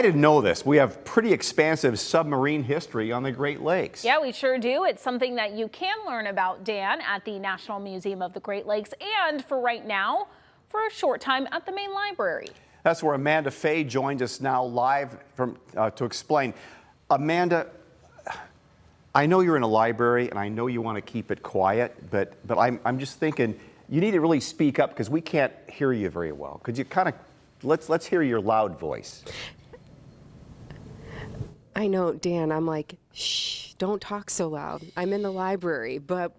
I didn't know this. We have pretty expansive submarine history on the Great Lakes. Yeah, we sure do. It's something that you can learn about, Dan, at the National Museum of the Great Lakes, and for right now, for a short time at the main library. That's where Amanda Fay joined us now live to explain. Amanda, I know you're in a library and I know you want to keep it quiet, but I'm just thinking you need to really speak up because we can't hear you very well. Could you kind of let's hear your loud voice. I know, Dan, I'm like, shh, don't talk so loud. I'm in the library, but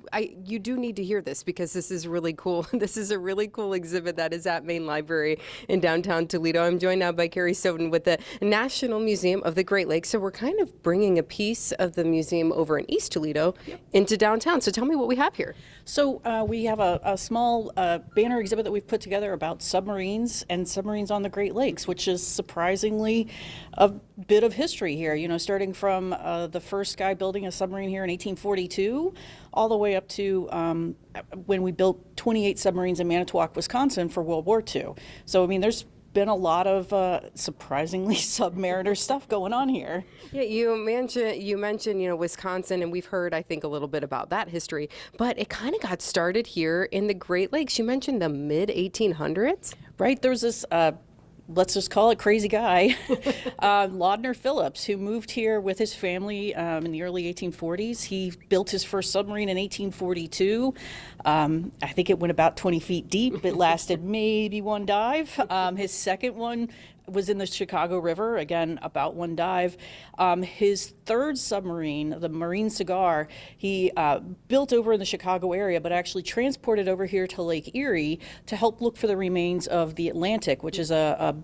you do need to hear this because this is really cool. This is a really cool exhibit that is at Main Library in downtown Toledo. I'm joined now by Carrie Stoughton with the National Museum of the Great Lakes. So we're kind of bringing a piece of the museum over in East Toledo into downtown. So tell me what we have here. So we have a small banner exhibit that we've put together about submarines and submarines on the Great Lakes, which is surprisingly a bit of history here. You know, starting from the first guy building a submarine here in 1842, all the way up to when we built 28 submarines in Manitowoc, Wisconsin for World War II. So, I mean, there's been a lot of surprisingly submariner stuff going on here. Yeah, you mentioned, Wisconsin, and we've heard, I think, a little bit about that history, but it kind of got started here in the Great Lakes. You mentioned the mid-1800s? Right, there was this let's just call it crazy guy, Laudner Phillips, who moved here with his family in the early 1840s. He built his first submarine in 1842. I think it went about 20 feet deep. It lasted maybe one dive. His second one was in the Chicago River, again, about one dive. His third submarine, the Marine Cigar, he built over in the Chicago area, but actually transported over here to Lake Erie to help look for the remains of the Atlantic, which is a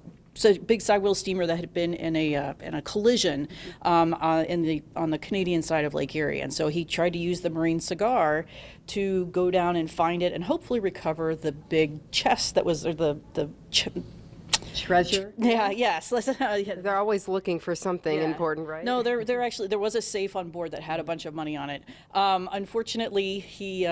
big sidewheel steamer that had been in a collision on the Canadian side of Lake Erie. And so he tried to use the Marine Cigar to go down and find it and hopefully recover the big chest that was, or the Treasure? Yeah, yes. They're always looking for something important, right? No, there actually, there was a safe on board that had a bunch of money on it. Unfortunately, he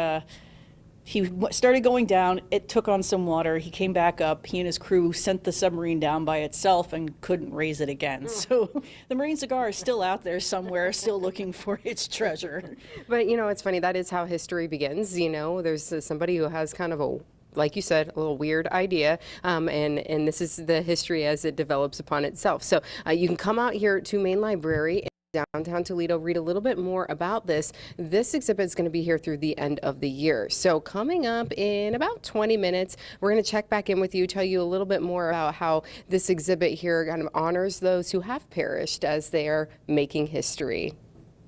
started going down. It took on some water. He came back up. He and his crew sent the submarine down by itself and couldn't raise it again. So the Marine Cigar is still out there somewhere, still looking for its treasure. But, it's funny. That is how history begins. There's somebody who has kind of a, like you said, a little weird idea, and this is the history as it develops upon itself. So you can come out here to Main Library in downtown Toledo, read a little bit more about this. This exhibit is going to be here through the end of the year. So coming up in about 20 minutes, we're going to check back in with you, tell you a little bit more about how this exhibit here kind of honors those who have perished as they are making history.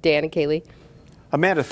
Dan and Kaylee. Amanda,